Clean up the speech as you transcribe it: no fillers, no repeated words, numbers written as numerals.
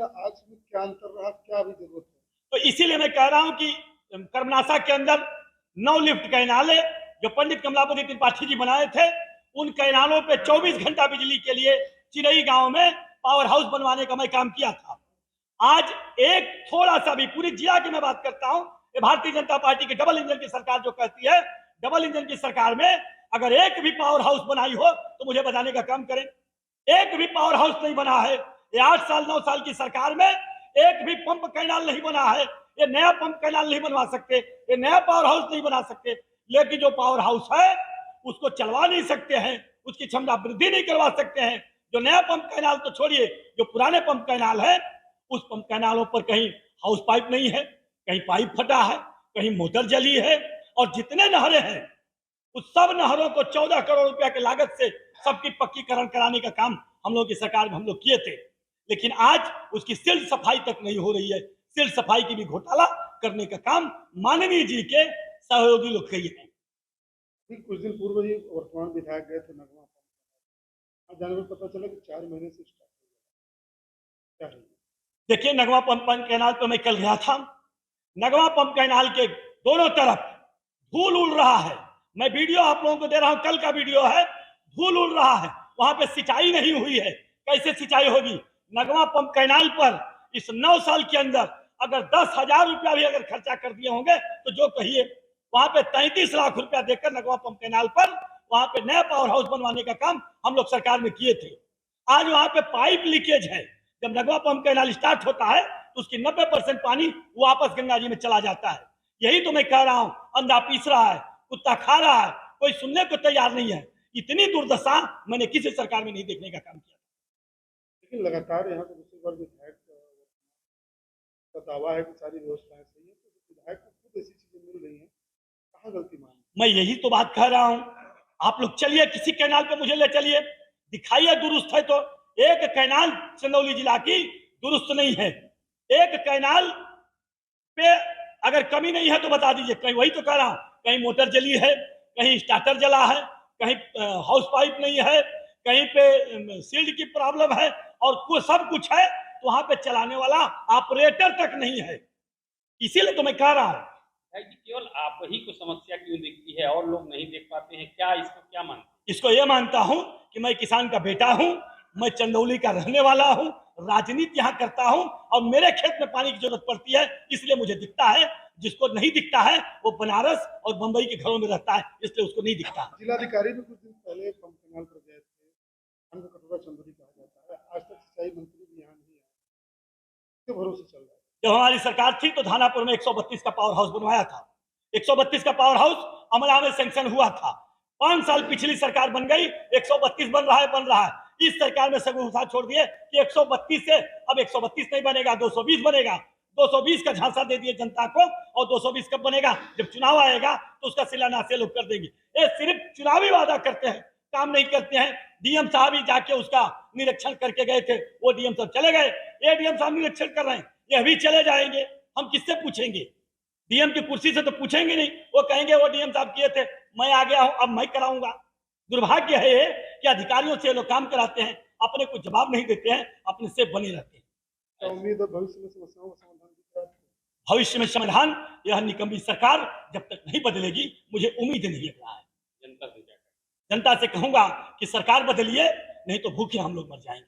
आज में क्या अंतर रहा, क्या अभी जरूरत है? तो इसीलिए मैं कह रहा हूं कि कर्मनाशा के अंदर 9 लिफ्ट कैनाले जो पंडित कमलापति त्रिपाठी जी बनाए थे, उन कैनालों पे 24 घंटा बिजली के लिए चिरई गांव में पावर हाउस बनवाने का मैं काम किया था। आज एक थोड़ा सा भी, पूरी जिला की मैं बात करता हूं, ये भारतीय जनता पार्टी की डबल इंजन की सरकार जो कहती है, डबल इंजन की सरकार में अगर एक भी पावर हाउस बनाई हो तो मुझे बताने का काम करें। एक भी पावर हाउस नहीं बना है। ये 8 साल 9 साल की सरकार में एक भी पंप कैनाल नहीं बना है। ये नया पंप कैनाल नहीं बनवा सकते, ये नया पावर हाउस नहीं बना सकते, लेकिन जो पावर हाउस है उसको चलवा नहीं सकते हैं, उसकी क्षमता वृद्धि नहीं करवा सकते हैं। जो नया पंप कैनाल तो छोड़िए, जो पुराने पंप कैनाल है, उस पंप कैनालों पर कहीं हाउस पाइप नहीं है, कहीं पाइप फटा है, कहीं मोटर जली है, और जितने नहरें हैं उस सब नहरों को 14 करोड़ रुपया की लागत से सबकी पक्कीकरण कराने का काम हम लोग की सरकार में हम लोग किए थे। लेकिन आज उसकी सिल्ट सफाई तक नहीं हो रही है। सिल्ट सफाई की भी घोटाला करने का काम माननीय जी के सहयोगी लोग किए हैं। कुछ दिन पूर्व ही वर्तमान विधायक गए थे नगमा पंप, जाने में पता चला कि 4 महीने से स्टार्ट हो गया। क्या है? देखिए, नगमा पंप कैनाल पर मैं कल गया था। नगमा पंप कैनाल के दोनों तरफ धूल उड़ रहा है। मैं वीडियो आप लोगों को दे रहा हूं, कल का वीडियो है। धूल उड़ रहा है, वहां पे सिंचाई नहीं हुई है। कैसे सिंचाई होगी? नगमा पंप कैनाल पर इस 9 साल के अंदर अगर 10,000 रुपया भी अगर खर्चा कर दिए होंगे तो जो कहिए, वहां पे 33 लाख रुपया देकर नगमा पंप कैनाल पर वहां पे नया पावर हाउस बनवाने का काम हम लोग सरकार में किए थे। आज वहां पे पाइप लीकेज है। जब नगमा पंप कैनाल स्टार्ट होता है तो उसकी 90% पानी वापस गंगा जी में चला जाता है। यही तो मैं कह रहा हूं, अंधा पीस रहा है, कुत्ता खा रहा है, कोई सुनने को तैयार नहीं है। इतनी दुर्दशा मैंने किसी सरकार में नहीं देखने का काम किया। लेकिन लगातार यहाँ पे दूसरी बार विधायक का दावा है कि सारी व्यवस्थाएं सही है, तो विधायक को खुद ऐसी चीजें मिल रही हैं, कहाँ गलती मानी? मैं यही तो बात कह रहा हूं। आप लोग चलिए किसी कैनाल पे मुझे ले चलिए, दिखाइए दुरुस्त है तो। एक कैनाल चंदौली जिला की दुरुस्त नहीं है। एक कैनाल पे अगर कमी नहीं है तो बता दीजिए। कहीं, वही तो कह रहा हूं, कहीं मोटर जली है, कहीं स्टार्टर जला है, कहीं हाउस पाइप नहीं है, कहीं पे सील्ड की प्रॉब्लम है, और सब कुछ है तो वहां पे चलाने वाला ऑपरेटर तक नहीं है। इसीलिए तो मैं कह रहा हूं केवल आप ही को समस्या क्यों दिखती है और लोग नहीं देख पाते हैं? क्या इसको क्या मानते हैं? इसको ये मानता हूं कि मैं किसान का बेटा हूं, मैं चंदौली का रहने वाला हूं, राजनीति यहां करता हूं, और मेरे खेत में पानी की जरूरत पड़ती है, इसलिए मुझे दिखता है। जिसको नहीं दिखता है वो बनारस और बंबई के घरों में रहता है, इसलिए उसको नहीं दिखता। जिलाधिकारी भी कुछ दिन पहले पंप कैनाल पर गए थे, हमको कटोरा चंदौली कहा जाता है, आज तक सिंचाई मंत्री भी यहाँ नहीं आए, किसके भरोसे चल रहा है? जब हमारी सरकार थी तो धानापुर में 132 का पावर हाउस बनवाया था। 132 का पावर हाउस अमला में सैंक्शन हुआ था। 5 साल पिछली सरकार बन गई, 132 बन रहा है। इस सरकार में सगुफा छोड़ दिए कि 132 से अब 132 नहीं बनेगा, 220 बनेगा। 220 का झांसा दे दिए जनता को, और 220 कब बनेगा? जब चुनाव आएगा तो उसका शिलान्यास लोग कर देंगे। ये सिर्फ चुनावी वादा करते हैं, काम नहीं करते हैं। डीएम साहब ही जाके उसका निरीक्षण करके गए थे, वो डीएम साहब चले गए। ये डीएम साहब निरीक्षण कर रहे हैं, ये भी चले जाएंगे। हम किससे पूछेंगे? डीएम की कुर्सी से तो पूछेंगे नहीं। वो कहेंगे वो डीएम साहब किए थे, मैं आ गया हूं, अब मैं कराऊंगा। दुर्भाग्य है ये कि अधिकारियों से लोग काम कराते हैं, अपने को जवाब नहीं देते हैं, अपने से बने रहते हैं। तो उम्मीद है भविष्य में समस्याओं का समाधान दिखेगा। भविष्य में समाधान यह निकम्मी सरकार जब तक नहीं बदलेगी, मुझे उम्मीद नहीं लग रहा है। जनता से क्या? जनता से कहूंगा कि सरकार बदलिए, नहीं तो भूखे हम लोग मर जाएंगे।